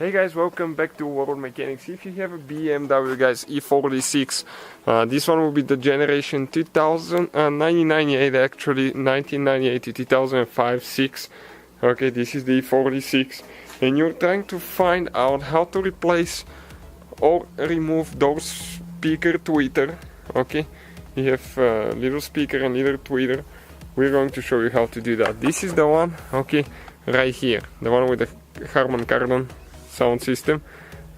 Hey guys, welcome back to World Mechanics. If you have a BMW guys E46, this one will be the generation 1998 actually, 1998 to 2005-6. Okay, this is the E46 and you're trying to find out how to replace or remove those speaker tweeter. Okay, you have little speaker and little tweeter. We're going to show you how to do that. This is the one, okay, right here, the one with the Harman Kardon sound system.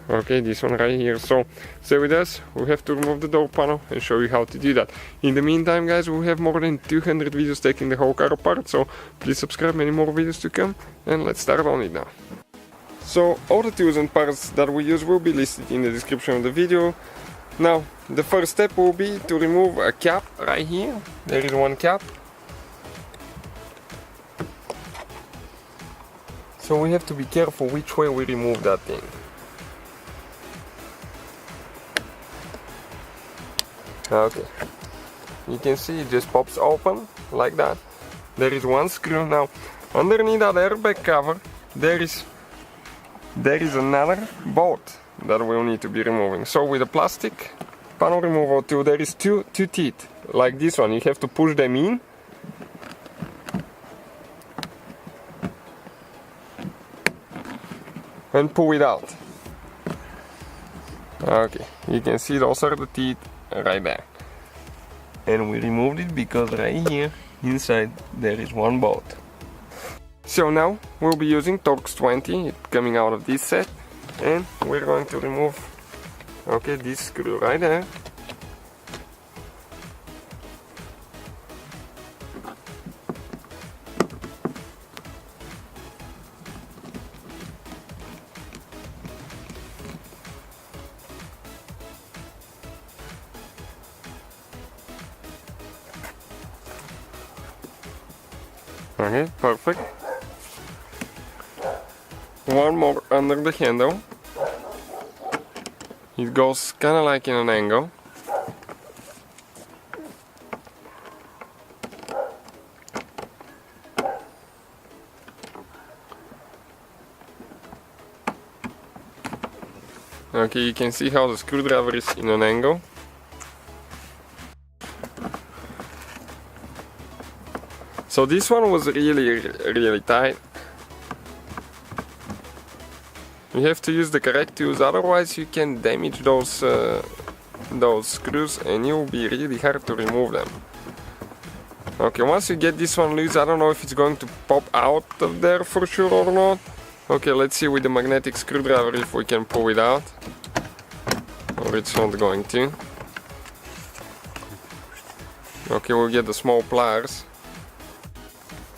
Okay, this one right here. So stay with us, we have to remove the door panel and show you how to do that. In the meantime guys, we have more than 200 videos taking the whole car apart, so please subscribe, many more videos to come, and let's start on it now. So all the tools and parts that we use will be listed in the description of the video. Now the first step will be to remove a cap right here. There is one cap. So we have to be careful which way we remove that thing. Okay, you can see it just pops open like that. There is one screw. Now underneath that airbag cover there is another bolt that we'll need to be removing. So with a plastic panel removal tool there is two teeth like this one. You have to push them in. And pull it out. Okay, you can see those are the teeth right there. And we removed it because right here inside there is one bolt. So now we'll be using Torx 20, it coming out of this set, and we're going to remove, okay, this screw right there. Okay, perfect. One more under the handle. It goes kind of like in an angle. Okay, you can see how the screwdriver is in an angle. So this one was really tight. You have to use the correct tools, otherwise you can damage those screws and it will be really hard to remove them. Okay, once you get this one loose, I don't know if it's going to pop out of there for sure or not. Okay, let's see with the magnetic screwdriver if we can pull it out. Or it's not going to. Okay, we'll get the small pliers.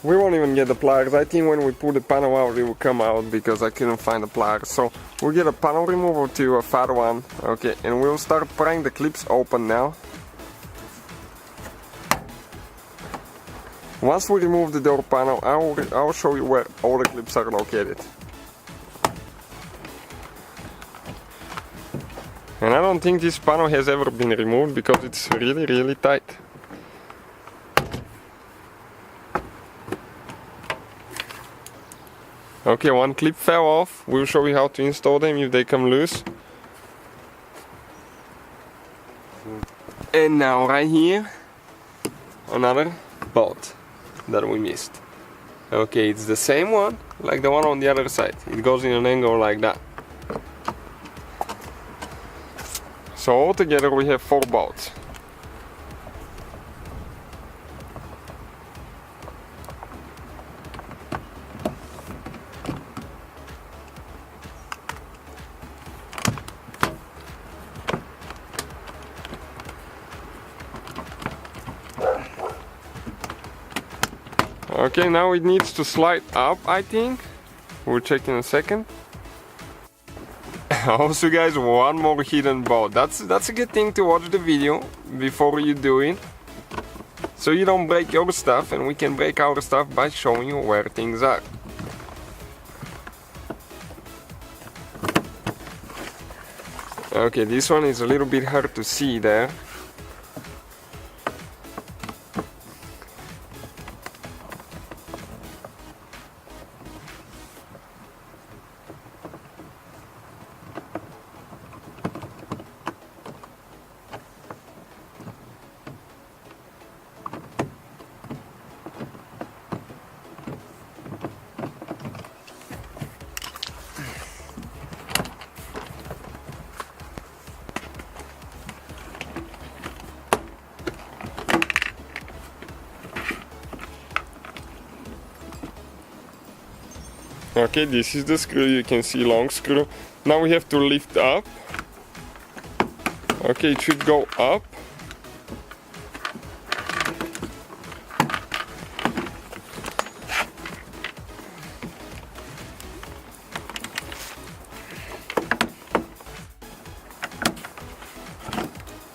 We won't even get the pliers. I think when we pull the panel out it will come out because I couldn't find the pliers. So we'll get a panel removal tool, a fat one. Okay, and we'll start prying the clips open now. Once we remove the door panel, I'll show you where all the clips are located. And I don't think this panel has ever been removed because it's really tight. Okay, one clip fell off. We'll show you how to install them if they come loose. And now right here, another bolt that we missed. Okay, it's the same one like the one on the other side. It goes in an angle like that. So altogether we have 4 bolts. Okay, now it needs to slide up, I think. We'll check in a second. Also guys, one more hidden bolt. That's a good thing to watch the video before you do it. So you don't break your stuff and we can break our stuff by showing you where things are. Okay, this one is a little bit hard to see there. Okay, this is the screw, you can see long screw. Now we have to lift up. Okay, it should go up.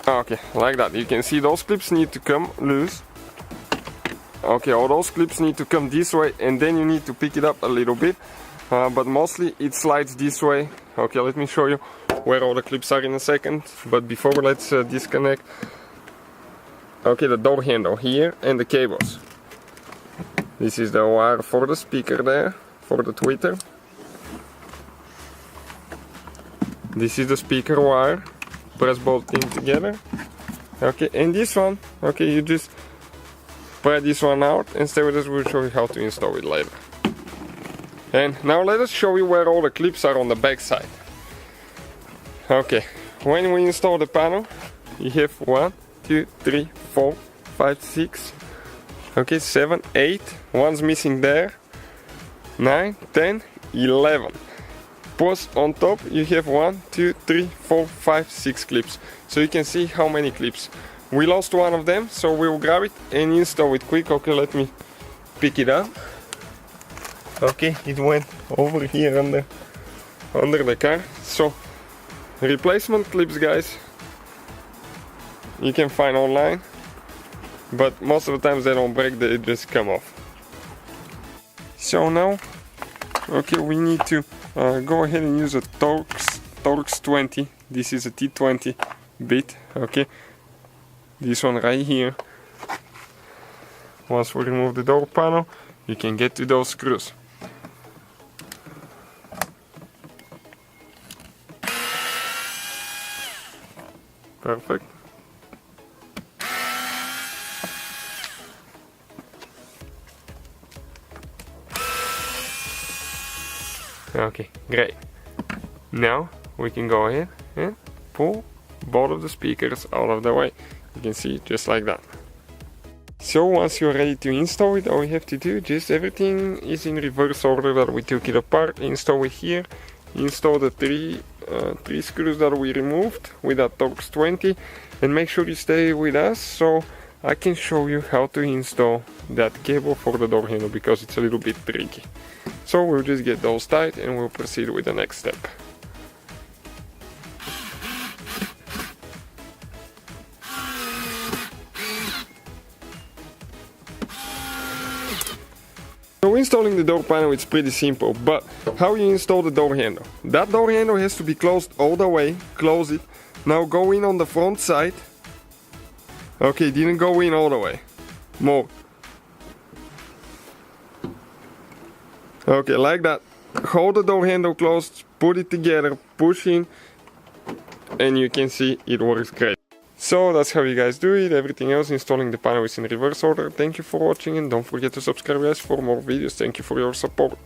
Okay, like that. You can see those clips need to come loose. Okay, all those clips need to come this way, and then you need to pick it up a little bit. But mostly it slides this way. Okay, let me show you where all the clips are in a second. But before, let's disconnect. Okay, the door handle here and the cables. This is the wire for the speaker there, for the tweeter. This is the speaker wire. Press both things together. Okay, and this one, okay, you just pry this one out and stay with us, we'll show you how to install it later. And now let us show you where all the clips are on the back side. Okay, when we install the panel, you have 1, 2, 3, 4, 5, 6, okay, 7, 8, one's missing there, 9, 10, 11. Plus on top you have 1, 2, 3, 4, 5, 6 clips. So you can see how many clips. We lost one of them, so we'll grab it and install it quick. Okay, let me pick it up. Okay, it went over here under the car. So replacement clips, guys, you can find online, but most of the times they don't break, they just come off. So now, okay, we need to go ahead and use a Torx 20. This is a T20 bit, okay, this one right here. Once we remove the door panel, you can get to those screws. Perfect. Okay, great. Now we can go ahead and pull both of the speakers out of the way. You can see just like that. So once you're ready to install it, all you have to do, just everything is in reverse order that we took it apart. Install it here, install the three screws that we removed with that Torx 20, and make sure you stay with us so I can show you how to install that cable for the door handle, because it's a little bit tricky. So we'll just get those tight and we'll proceed with the next step. So installing the door panel, it's pretty simple, but how you install the door handle? That door handle has to be closed all the way. Close it. Now go in on the front side. Okay, didn't go in all the way. More. Okay, like that. Hold the door handle closed, put it together, push in, and you can see it works great. So that's how you guys do it. Everything else, installing the panel, is in reverse order. Thank you for watching, and don't forget to subscribe, guys, for more videos. Thank you for your support.